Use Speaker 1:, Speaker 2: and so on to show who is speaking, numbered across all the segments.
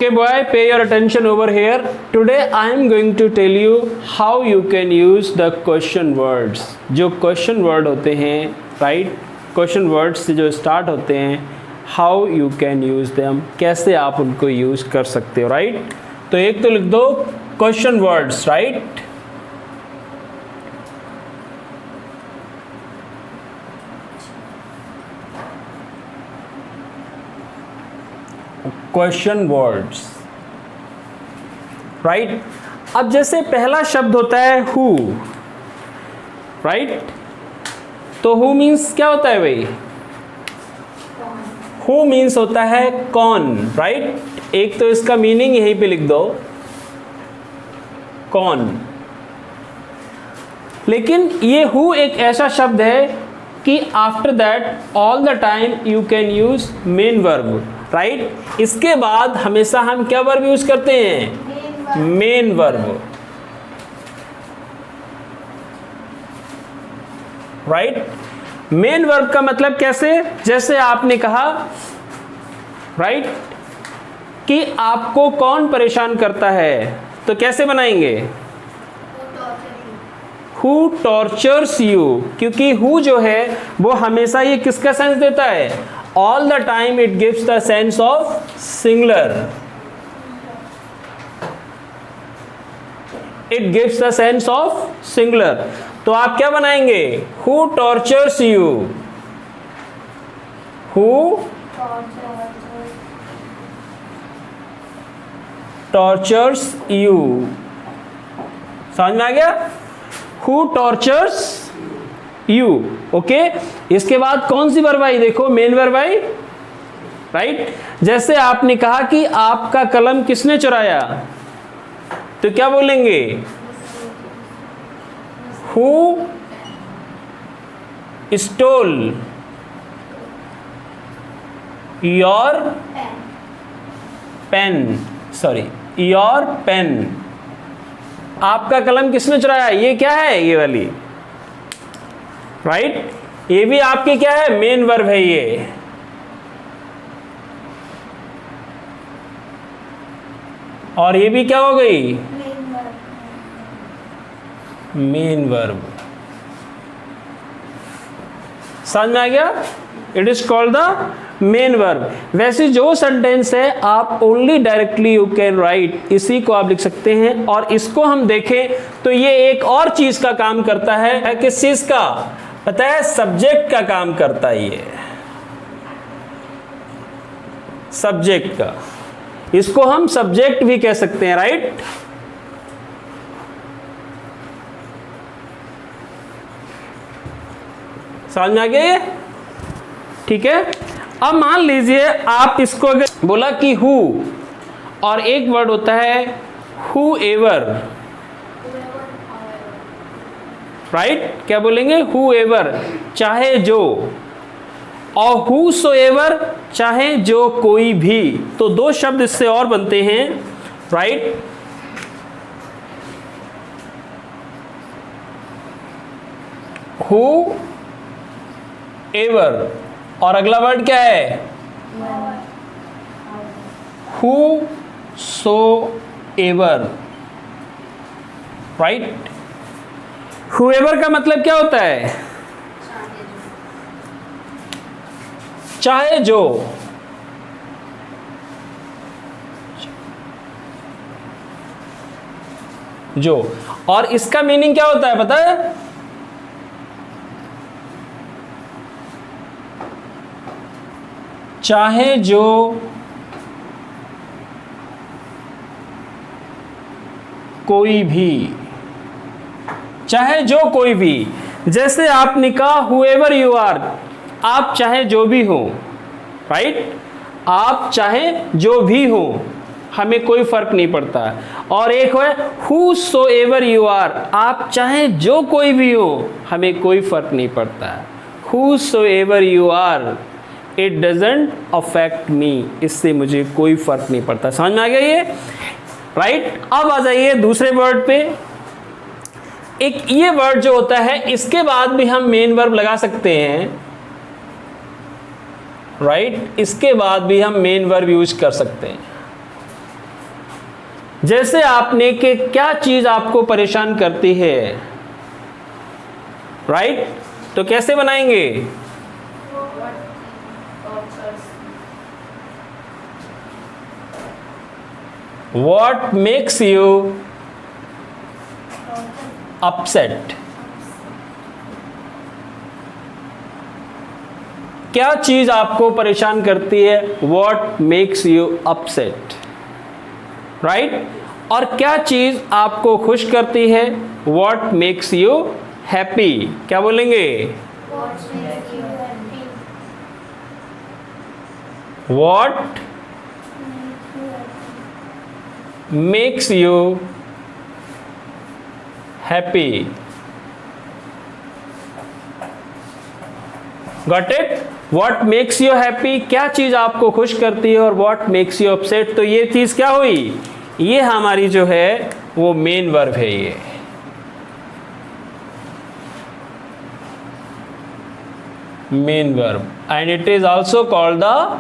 Speaker 1: Okay boy, pay your attention over here. Today I am going to tell you how you can use the question words. जो question word होते हैं, right? Question words से जो start होते हैं, how you can use them, कैसे आप उनको use कर सकते हो, right? तो एक तो लिख दो question words, right? Question words, right. अब जैसे पहला शब्द होता है हु, राइट। तो हु मीन्स क्या होता है भाई? हु मीन्स होता है कौन, राइट। एक तो इसका मीनिंग यहीं पे लिख दो, कौन। लेकिन ये हु एक ऐसा शब्द है कि after that all the time you can use main verb, right. इसके बाद हमेशा हम क्या वर्ब यूज करते हैं? Main verb, right. Main verb का मतलब कैसे? जैसे आपने कहा, राइट, कि आपको कौन परेशान करता है, तो कैसे बनाएंगे? Who tortures you, क्योंकि who जो है वो हमेशा ये किसका सेंस देता है? All the time it gives the sense of singular. It gives the sense of singular. तो आप क्या बनाएंगे? Who tortures you? Who tortures you? समझ में आ गया? Who tortures you, okay. इसके बाद कौन सी वर्ब आई? देखो मेन वर्ब आई, राइट। जैसे आपने कहा कि आपका कलम किसने चुराया, तो क्या बोलेंगे? Who stole your pen, sorry, your pen। आपका कलम किसने चुराया? ये क्या है? ये वाली, राइट। ये भी आपकी क्या है? मेन वर्ब है ये। और ये भी क्या हो गई? Main verb. समझ में आ गया? It is called the main verb. वैसे जो सेंटेंस है आप only directly you can write, इसी को आप लिख सकते हैं। और इसको हम देखें तो ये एक और चीज का काम करता है। किस चीज का? पता है? सब्जेक्ट का काम करता है ये, सब्जेक्ट का। इसको हम सब्जेक्ट भी कह सकते हैं, राइट। समझ में आ गया ये? ठीक है। अब मान लीजिए आप इसको अगर बोला कि हु, और एक वर्ड होता है हु एवर, राइट। क्या बोलेंगे? हु एवर, चाहे जो, और हु सो एवर, चाहे जो कोई भी। तो दो शब्द इससे और बनते हैं, राइट। हु एवर, और अगला वर्ड क्या है? Whosoever, right. Whoever का मतलब क्या होता है? चाहे जो, जो। और इसका मीनिंग क्या होता है पता है? चाहे जो कोई भी, चाहे जो कोई भी। जैसे आपने कहा हुएवर यू आर, आप चाहे जो भी हो, राइट। आप चाहे जो भी हो, हमें कोई फर्क नहीं पड़ता। और एक है whosoever you are, आप चाहे जो कोई भी हो, हमें कोई फर्क नहीं पड़ता। Whosoever you are, it doesn't affect me, इससे मुझे कोई फर्क नहीं पड़ता। समझ में आ गया ये, राइट। अब आ जाइए दूसरे वर्ड पे। एक ये वर्ड जो होता है, इसके बाद भी हम मेन वर्ब लगा सकते हैं, राइट। इसके बाद भी हम मेन वर्ब यूज कर सकते हैं। जैसे आपने कि क्या चीज आपको परेशान करती है, राइट? तो कैसे बनाएंगे? What makes you upset? क्या चीज आपको परेशान करती है? What makes you upset? Right? और क्या चीज आपको खुश करती है? What makes you happy? क्या बोलेंगे? What makes you happy? Got it? What makes you happy? क्या चीज आपको खुश करती है? और what makes you upset? तो ये चीज क्या हुई? ये हमारी जो है वो मेन वर्ब है, ये main verb, and it is also called the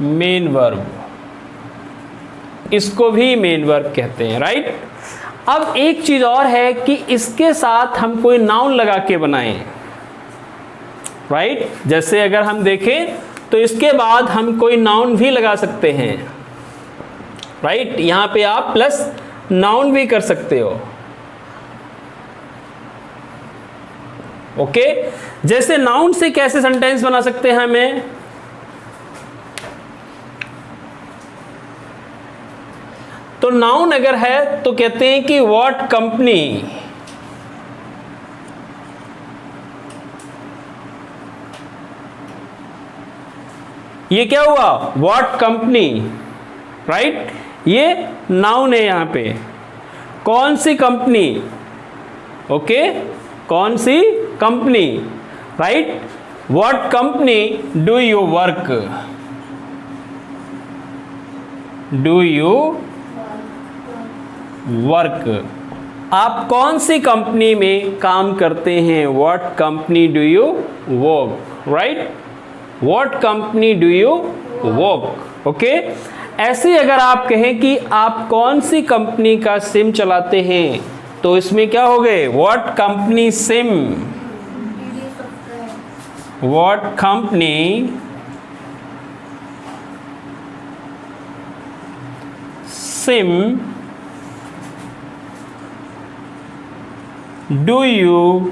Speaker 1: main verb. इसको भी मेन वर्ब कहते हैं, राइट? अब एक चीज और है कि इसके साथ हम कोई नाउन लगा के बनाएं, राइट? जैसे अगर हम देखें तो इसके बाद हम कोई नाउन भी लगा सकते हैं, राइट? यहां पे आप प्लस नाउन भी कर सकते हो, ओके? जैसे नाउन से कैसे सेंटेंस बना सकते हैं हमें? तो नाउन अगर है तो कहते हैं कि व्हाट कंपनी, ये क्या हुआ? What company, right? ये नाउन है यहां पे। कौन सी कंपनी? ओके, कौन सी company, right? What company do you work? Do you work? आप कौन सी कंपनी में काम करते हैं? What company do you work, right? What company do you work, okay? ऐसे अगर आप कहें कि आप कौन सी कंपनी का सिम चलाते हैं, तो इसमें क्या हो गए? What company SIM, what company SIM do you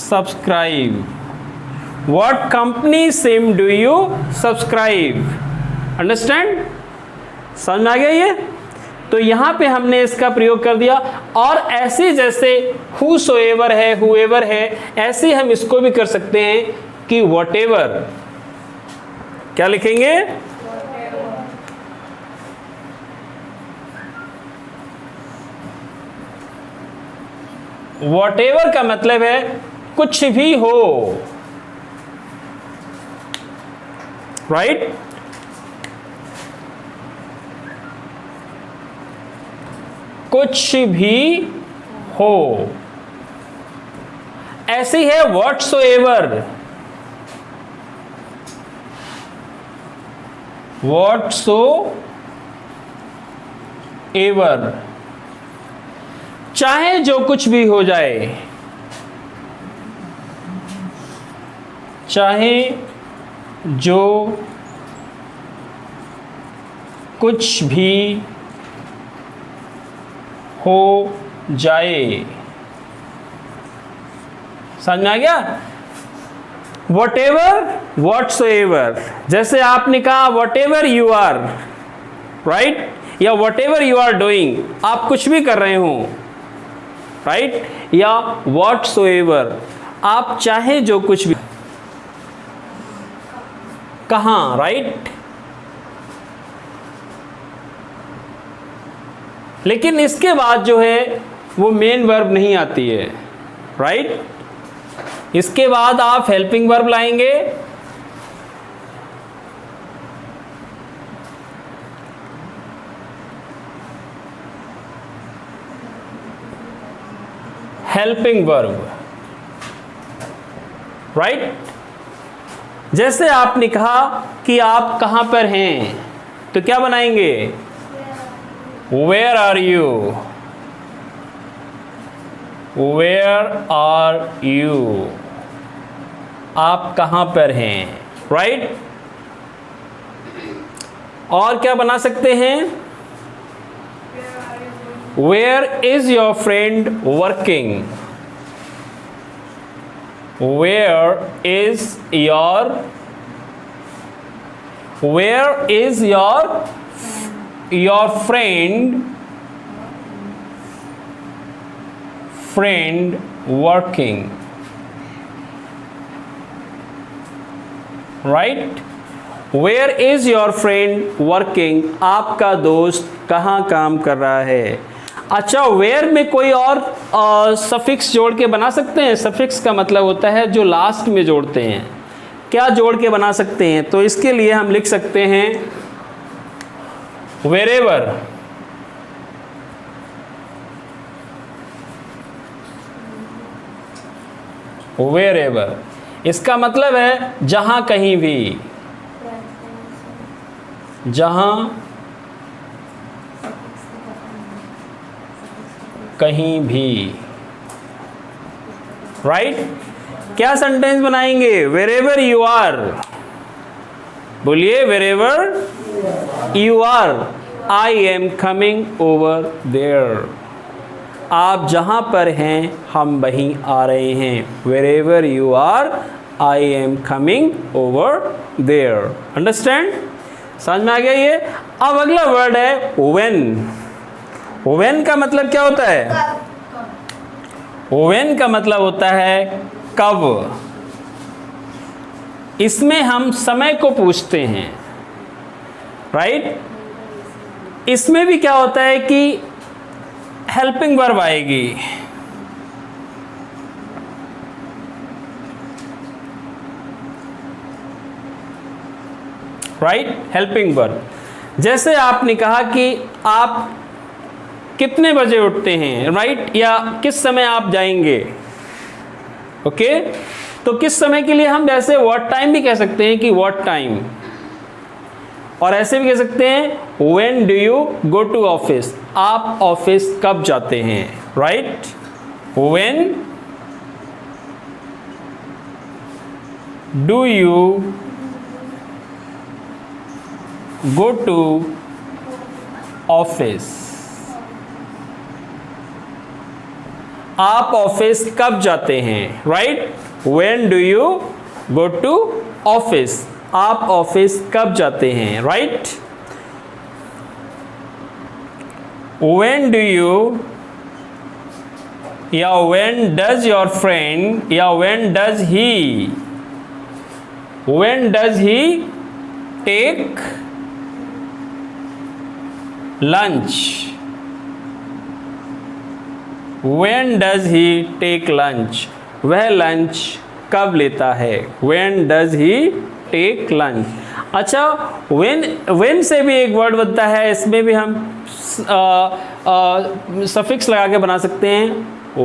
Speaker 1: subscribe? What company SIM do you subscribe? Understand? समझ में आ गया ये? तो यहां पे हमने इसका प्रयोग कर दिया। और ऐसे जैसे whosoever है, whoever है, ऐसे हम इसको भी कर सकते हैं कि whatever, क्या लिखेंगे? whatever का मतलब है कुछ भी हो, राइट? कुछ भी हो। ऐसी है whatsoever, whatsoever, चाहे जो कुछ भी हो जाए, चाहे जो कुछ भी हो जाए। समझ में आ गया? whatever, whatsoever, जैसे आपने कहा whatever you are, right? या whatever you are doing, आप कुछ भी कर रहे हो, right? या whatsoever, आप चाहे जो कुछ भी, कहां, राइट? लेकिन इसके बाद जो है वो मेन वर्ब नहीं आती है, राइट? इसके बाद आप हेल्पिंग वर्ब लाएंगे, हेल्पिंग वर्ब, राइट? जैसे आपने कहा कि आप कहाँ पर हैं, तो क्या बनाएंगे? Where are you, where are you, आप कहाँ पर हैं, राइट? और क्या बना सकते हैं? Where is your friend working, where is your friend working, right? Where is your friend working? आपका दोस्त कहाँ काम कर रहा है? अच्छा, वेयर में कोई और सफिक्स जोड़ के बना सकते हैं? सफिक्स का मतलब होता है जो लास्ट में जोड़ते हैं। क्या जोड़ के बना सकते हैं? तो इसके लिए हम लिख सकते हैं वेरेवर, वेरेवर। इसका मतलब है जहां कहीं भी, जहां कहीं भी, राइट? क्या सेंटेंस बनाएंगे? वेरेवर यू आर, बोलिए wherever you are, I am coming over there. आप जहां पर हैं हम वहीं आ रहे हैं। Wherever you are, I am coming over there. Understand? समझ में आ गया ये? अब अगला वर्ड है व्हेन। व्हेन का मतलब क्या होता है? व्हेन का मतलब होता है कब। इसमें हम समय को पूछते हैं, राइट? इसमें भी क्या होता है कि हेल्पिंग वर्ब आएगी, राइट? Helping verb. जैसे आपने कहा कि आप कितने बजे उठते हैं, राइट? या किस समय आप जाएंगे, ओके? तो किस समय के लिए हम जैसे व्हाट टाइम भी कह सकते हैं कि व्हाट टाइम, और ऐसे भी कह सकते हैं when do you go to office, आप ऑफिस कब जाते हैं, right? When do you go to office, आप ऑफिस कब जाते हैं, right? When do you go to office, आप ऑफिस कब जाते हैं, राइट? व्हेन डू यू, या व्हेन डज योर फ्रेंड, या when does he take lunch, When does he take lunch? वह लंच कब लेता है? When does he take lunch? अच्छा, when से भी एक वर्ड बनता है, इसमें भी हम सफिक्स लगा के बना सकते हैं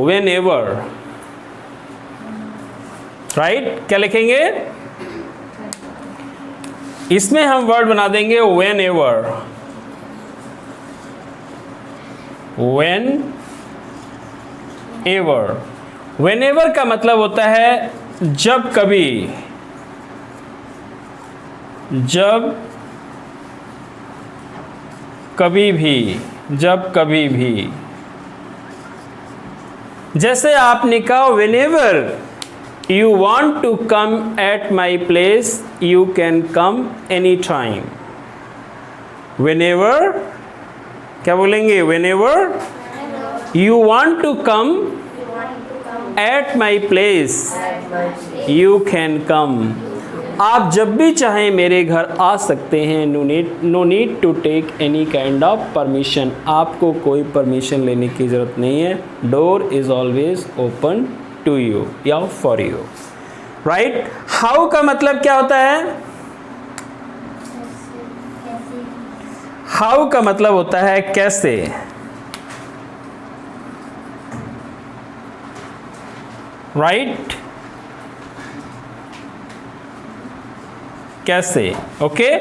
Speaker 1: whenever, राइट? क्या लिखेंगे? इसमें हम वर्ड बना देंगे whenever, एवर। व्हेनेवर का मतलब होता है जब कभी, जब कभी भी, जब कभी भी। जैसे आपने कहा whenever you want to come at my place you can come any time. Whenever क्या बोलेंगे? Whenever you want to come at my place you can come। आप जब भी चाहें मेरे घर आ सकते हैं। no need to take any kind of permission, आपको कोई परमिशन लेने की ज़रूरत नहीं है। door is always open to you या for you, right? how का मतलब क्या होता है? how का मतलब होता है कैसे, राइट? कैसे, ओके।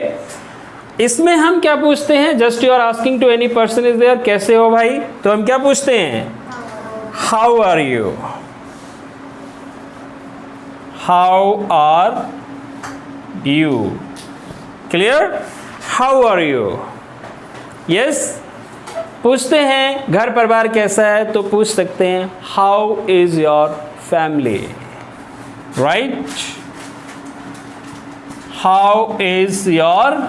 Speaker 1: इसमें हम क्या पूछते हैं, just you are asking to any person is there, कैसे हो भाई, तो हम क्या पूछते हैं, how are you, how are you, clear, how are you, yes. पूछते हैं घर परिवार कैसा है, तो पूछ सकते हैं how is your family, right, how is your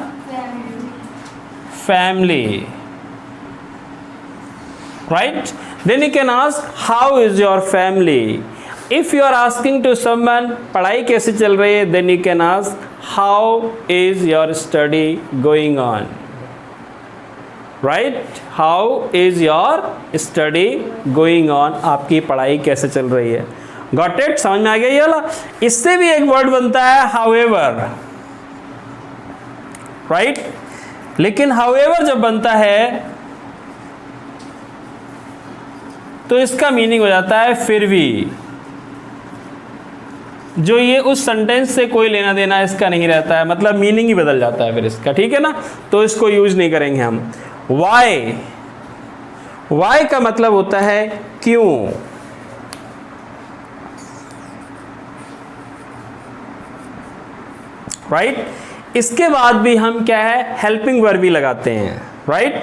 Speaker 1: family, right? Then you can ask how is your family. If you are asking to someone पढ़ाई कैसे चल रही है, then you can ask how is your study going on, right? How is your study going on, आपकी पढ़ाई कैसे चल रही है, got it? समझ में आ गया ये वाला। इससे भी एक वर्ड बनता है however, right? लेकिन however जब बनता है तो इसका मीनिंग हो जाता है फिर भी, जो ये उस सेंटेंस से कोई लेना देना इसका नहीं रहता है, मतलब मीनिंग ही बदल जाता है फिर इसका, ठीक है ना, तो इसको यूज नहीं करेंगे हम। वाई, वाई का मतलब होता है क्यों, राइट। इसके बाद भी हम क्या है, हेल्पिंग वर्ब भी लगाते हैं, right,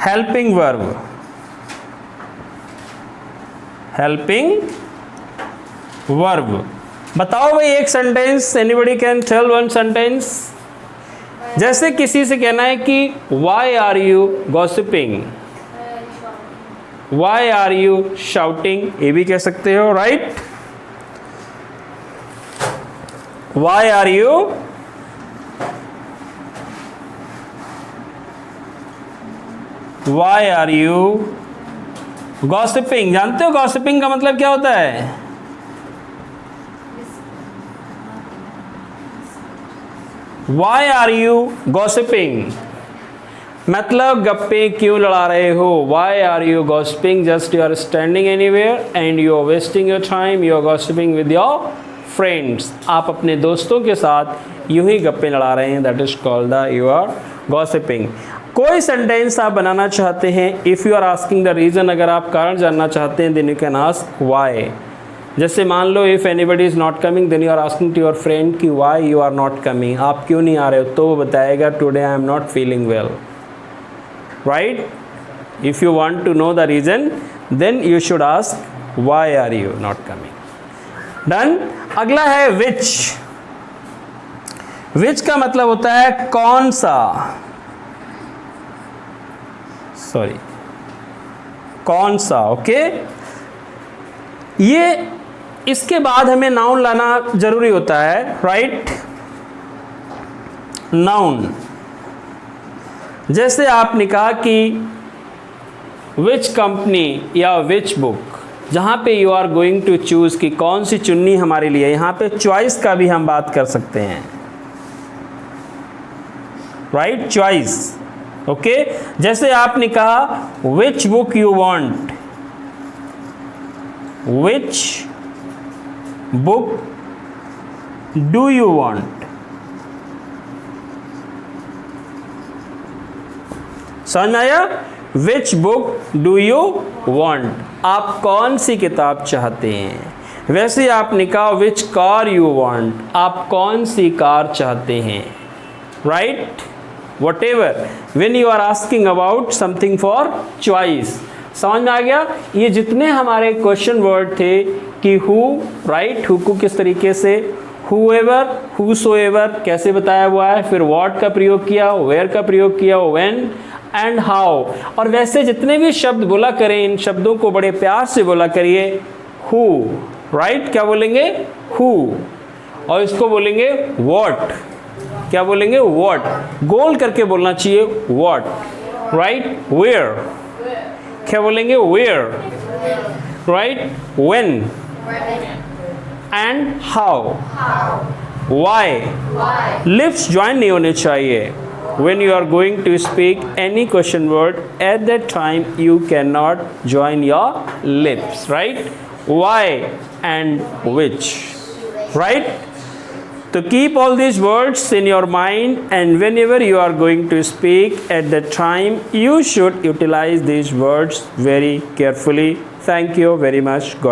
Speaker 1: helping verb, helping verb. बताओ भाई एक sentence, anybody can tell one sentence. जैसे किसी से कहना है कि why are you gossiping, why are you shouting, ये भी कह सकते हो, right, why are you Why are you gossiping? जानते हो gossiping का मतलब क्या होता है, Why are you gossiping? मतलब गप्पे क्यों लड़ा रहे हो, Why are you gossiping? Just you are standing anywhere and you are wasting your time, you are gossiping with your friends. आप अपने दोस्तों के साथ यूं ही गप्पे लड़ा रहे हैं, that is called the you are gossiping. कोई सेंटेंस आप बनाना चाहते हैं, if you are asking the reason, अगर आप कारण जानना चाहते हैं, then you can ask why. जैसे मान लो if anybody is not coming, then you are asking to your friend कि why you are not coming, आप क्यों नहीं आ रहे हो, तो वो बताएगा today I am not feeling well, right. If you want to know the reason, then you should ask why are you not coming. Done. अगला है विच। विच का मतलब होता है कौन सा, सॉरी कौन सा, ओके। ये इसके बाद हमें नाउन लाना जरूरी होता है, राइट, नाउन। जैसे आपने कहा कि विच कंपनी या विच बुक, जहाँ पे you are going to choose कि कौन सी चुन्नी हमारे लिए, यहाँ पे चॉइस का भी हम बात कर सकते हैं, राइट, चॉइस, ओके। जैसे आपने कहा which book you want, which book do you want, समझ में आया, which book do you want, आप कौन सी किताब चाहते हैं। वैसे आपने कहा विच कार यू वांट, आप कौन सी कार चाहते हैं, right, whatever when you are asking about something for choice। समझ में आ गया। ये जितने हमारे क्वेश्चन वर्ड थे कि who, right, who को किस तरीके से, whoever, whosoever कैसे बताया हुआ है, फिर what का प्रयोग किया, where का प्रयोग किया, when and how। और वैसे जितने भी शब्द बोला करें, इन शब्दों को बड़े प्यार से बोला करिए, who, right, क्या बोलेंगे, who, और इसको बोलेंगे what, क्या बोलेंगे, what, गोल करके बोलना चाहिए, what, right, where, क्या बोलेंगे, where, right, when and how, why, lips join नहीं होने चाहिए। when you are going to speak any question word, at that time you cannot join your lips, right, why and which, right। तो keep all these words in your mind, and whenever you are going to speak at that time, you should utilize these words very carefully. Thank you very much. God